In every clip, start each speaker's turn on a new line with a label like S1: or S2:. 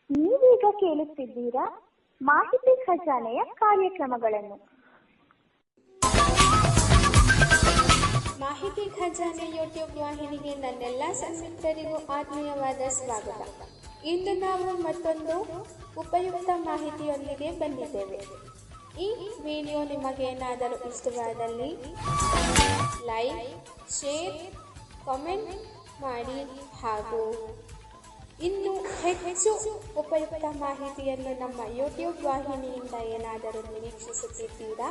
S1: ನೀವೀಗ ಕೇಳುತ್ತಿದ್ದೀರಾ ಮಾಹಿತಿ ಖಜಾನೆಯ ಕಾರ್ಯಕ್ರಮಗಳನ್ನು.
S2: ಮಾಹಿತಿ ಖಜಾನೆ ಯೂಟ್ಯೂಬ್ ವಾಹಿನಿಗೆ ನನ್ನೆಲ್ಲ ಸಂಯುಕ್ತರಿಗೂ ಆತ್ಮೀಯವಾದ ಸ್ವಾಗತ. ಇಂದು ನಾವು ಮತ್ತೊಂದು ಉಪಯುಕ್ತ ಮಾಹಿತಿಯೊಂದಿಗೆ ಬಂದಿದ್ದೇವೆ. ಈ ವಿಡಿಯೋ ನಿಮಗೇನಾದರೂ ಇಷ್ಟವಾದಲ್ಲಿ ಲೈಕ್, ಶೇರ್, ಕಾಮೆಂಟ್ ಮಾಡಿ ಹಾಗೂ ಇನ್ನು ಹೆಚ್ಚು ಉಪಯುಕ್ತ ಮಾಹಿತಿಯನ್ನು ನಮ್ಮ ಯೂಟ್ಯೂಬ್ ವಾಹಿನಿಯಿಂದ ಏನಾದರೂ ನಿರೀಕ್ಷಿಸುತ್ತಿದ್ದೀರಾ?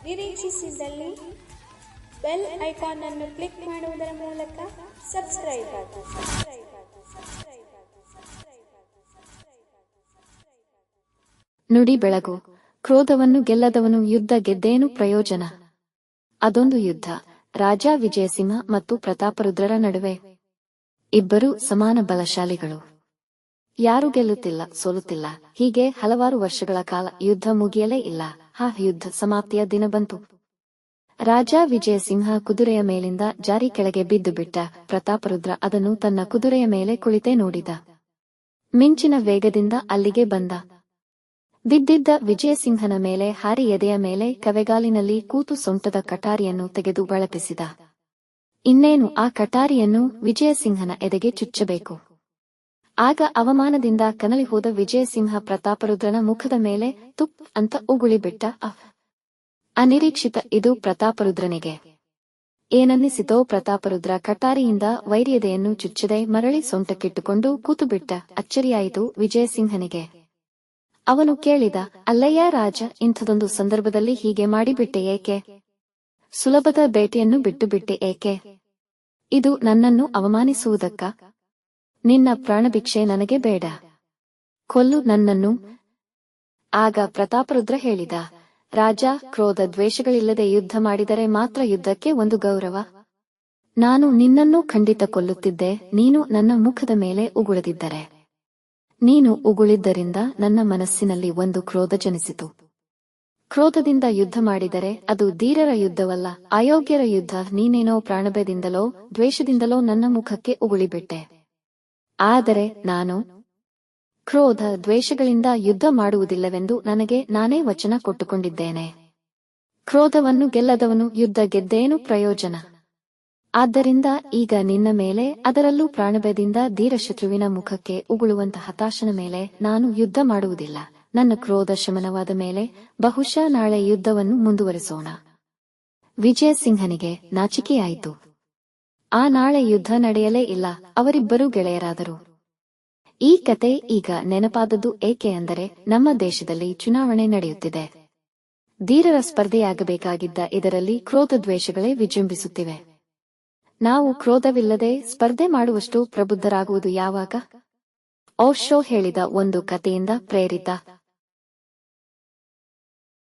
S2: ನಿರೀಕ್ಷಿಸಿದಲ್ಲಿ ಬೆಲ್ ಐಕಾನ್ ಅನ್ನು ಕ್ಲಿಕ್ ಮಾಡುವುದರ ಮೂಲಕ ಸಬ್ಸ್ಕ್ರೈಬ್ ಆಗಿ.
S3: ನುಡಿ ಬೆಳಗು. ಕ್ರೋಧವನ್ನು ಗೆಲ್ಲದವನು ಯುದ್ಧ ಗೆದ್ದೇನು ಪ್ರಯೋಜನ. ಅದೊಂದು ಯುದ್ಧ, ರಾಜ ವಿಜಯಸಿಂಹ ಮತ್ತು ಪ್ರತಾಪರುದ್ರರ ನಡುವೆ. ಇಬ್ಬರು ಸಮಾನ ಬಲಶಾಲಿಗಳು. ಯಾರು ಗೆಲ್ಲುತ್ತಿಲ್ಲ, ಸೋಲುತ್ತಿಲ್ಲ. ಹೀಗೆ ಹಲವಾರು ವರ್ಷಗಳ ಕಾಲ ಯುದ್ಧ ಮುಗಿಯಲೇ ಇಲ್ಲ. ಆ ಯುದ್ಧ ಸಮಾಪ್ತಿಯ ದಿನ ಬಂತು. ರಾಜ ವಿಜಯಸಿಂಹ ಕುದುರೆಯ ಮೇಲಿಂದ ಜಾರಿ ಕೆಳಗೆ ಬಿದ್ದು ಬಿಟ್ಟ. ಪ್ರತಾಪರುದ್ರ ಅದನ್ನು ತನ್ನ ಕುದುರೆಯ ಮೇಲೆ ಕುಳಿತೇ ನೋಡಿದ. ಮಿಂಚಿನ ವೇಗದಿಂದ ಅಲ್ಲಿಗೆ ಬಂದ. ಬಿದ್ದಿದ್ದ ವಿಜಯಸಿಂಹನ ಮೇಲೆ ಹಾರಿ ಎದೆಯ ಮೇಲೆ ಕವೆಗಾಲಿನಲ್ಲಿ ಕೂತು ಸೊಂಟದ ಕಟಾರಿಯನ್ನು ತೆಗೆದು ಬಳಪಿಸಿದ. ಇನ್ನೇನು ಆ ಕಟಾರಿಯನ್ನು ವಿಜಯಸಿಂಹನ ಎದೆಗೆ ಚುಚ್ಚಬೇಕು. ಆಗ ಅವಮಾನದಿಂದ ಕನಲಿ ಹೋದ ವಿಜಯಸಿಂಹ ಪ್ರತಾಪರುದ್ರನ ಮುಖದ ಮೇಲೆ ತುಪ್ ಅಂತ ಉಗುಳಿಬಿಟ್ಟ. ಅನಿರೀಕ್ಷಿತ ಇದು ಪ್ರತಾಪರುದ್ರನಿಗೆ. ಏನನ್ನಿಸಿತೋ ಪ್ರತಾಪರುದ್ರ ಕಟಾರಿಯಿಂದ ವೈರಿಯದೆಯನ್ನು ಚುಚ್ಚದೆ ಮರಳಿ ಸೊಂಟಕ್ಕಿಟ್ಟುಕೊಂಡು ಕೂತುಬಿಟ್ಟ. ಅಚ್ಚರಿಯಾಯಿತು ವಿಜಯಸಿಂಹನಿಗೆ. ಅವನು ಕೇಳಿದ, ಅಲ್ಲಯ್ಯ ರಾಜ, ಇಂಥದೊಂದು ಸಂದರ್ಭದಲ್ಲಿ ಹೀಗೆ ಮಾಡಿಬಿಟ್ಟೆ ಏಕೆ? ಸುಲಭದ ಬೇಟೆಯನ್ನು ಬಿಟ್ಟುಬಿಟ್ಟೆ ಏಕೆ? ಇದು ನನ್ನನ್ನು ಅವಮಾನಿಸುವುದಕ್ಕ? ನಿನ್ನ ಪ್ರಾಣಭಿಕ್ಷೆ ನನಗೆ ಬೇಡ, ಕೊಲ್ಲು ನನ್ನನ್ನು. ಆಗ ಪ್ರತಾಪರುದ್ರ ಹೇಳಿದ, ರಾಜ, ಕ್ರೋಧ ದ್ವೇಷಗಳಿಲ್ಲದೆ ಯುದ್ಧ ಮಾಡಿದರೆ ಮಾತ್ರ ಯುದ್ಧಕ್ಕೆ ಒಂದು ಗೌರವ. ನಾನು ನಿನ್ನನ್ನು ಖಂಡಿತ ಕೊಲ್ಲುತ್ತಿದ್ದೆ, ನೀನು ನನ್ನ ಮುಖದ ಮೇಲೆ ಉಗುಳದಿದ್ದರೆ. ನೀನು ಉಗುಳಿದ್ದರಿಂದ ನನ್ನ ಮನಸ್ಸಿನಲ್ಲಿ ಒಂದು ಕ್ರೋಧ ಜನಿಸಿತು. ಕ್ರೋಧದಿಂದ ಯುದ್ಧ ಮಾಡಿದರೆ ಅದು ಧೀರರ ಯುದ್ಧವಲ್ಲ, ಅಯೋಗ್ಯರ ಯುದ್ಧ. ನೀನೇನೋ ಪ್ರಾಣಭಯದಿಂದಲೋ ದ್ವೇಷದಿಂದಲೋ ನನ್ನ ಮುಖಕ್ಕೆ ಉಗುಳಿಬಿಟ್ಟೆ. ಆದರೆ ನಾನು ಕ್ರೋಧ ದ್ವೇಷಗಳಿಂದ ಯುದ್ಧ ಮಾಡುವುದಿಲ್ಲವೆಂದು ನನಗೆ ನಾನೇ ವಚನ ಕೊಟ್ಟುಕೊಂಡಿದ್ದೇನೆ. ಕ್ರೋಧವನ್ನು ಗೆಲ್ಲದವನು ಯುದ್ಧ ಗೆದ್ದೇನು ಪ್ರಯೋಜನ. ಆದ್ದರಿಂದ ಈಗ ನಿನ್ನ ಮೇಲೆ, ಅದರಲ್ಲೂ ಪ್ರಾಣಭಯದಿಂದ ಧೀರಶತ್ರುವಿನ ಮುಖಕ್ಕೆ ಉಗುಳುವಂತ ಹತಾಶನ ಮೇಲೆ ನಾನು ಯುದ್ಧ ಮಾಡುವುದಿಲ್ಲ. ನನ್ನ ಕ್ರೋಧ ಶಮನವಾದ ಮೇಲೆ ಬಹುಶಃ ನಾಳೆ ಯುದ್ಧವನ್ನು ಮುಂದುವರಿಸೋಣ. ವಿಜಯಸಿಂಹನಿಗೆ ನಾಚಿಕೆಯಾಯಿತು. ಆ ನಾಳೆ ಯುದ್ಧ ನಡೆಯಲೇ ಇಲ್ಲ. ಅವರಿಬ್ಬರೂ ಗೆಳೆಯರಾದರು. ಈ ಕತೆ ಈಗ ನೆನಪಾದದ್ದು ಏಕೆ ಅಂದರೆ, ನಮ್ಮ ದೇಶದಲ್ಲಿ ಚುನಾವಣೆ ನಡೆಯುತ್ತಿದೆ. ಧೀರರ ಸ್ಪರ್ಧೆಯಾಗಬೇಕಾಗಿದ್ದ ಇದರಲ್ಲಿ ಕ್ರೋಧ ದ್ವೇಷಗಳೇ ವಿಜೃಂಭಿಸುತ್ತಿವೆ. ನಾವು ಕ್ರೋಧವಿಲ್ಲದೆ ಸ್ಪರ್ಧೆ ಮಾಡುವಷ್ಟು ಪ್ರಬುದ್ಧರಾಗುವುದು ಯಾವಾಗ? ಓಶೋ ಹೇಳಿದ ಒಂದು ಕಥೆಯಿಂದ ಪ್ರೇರಿತ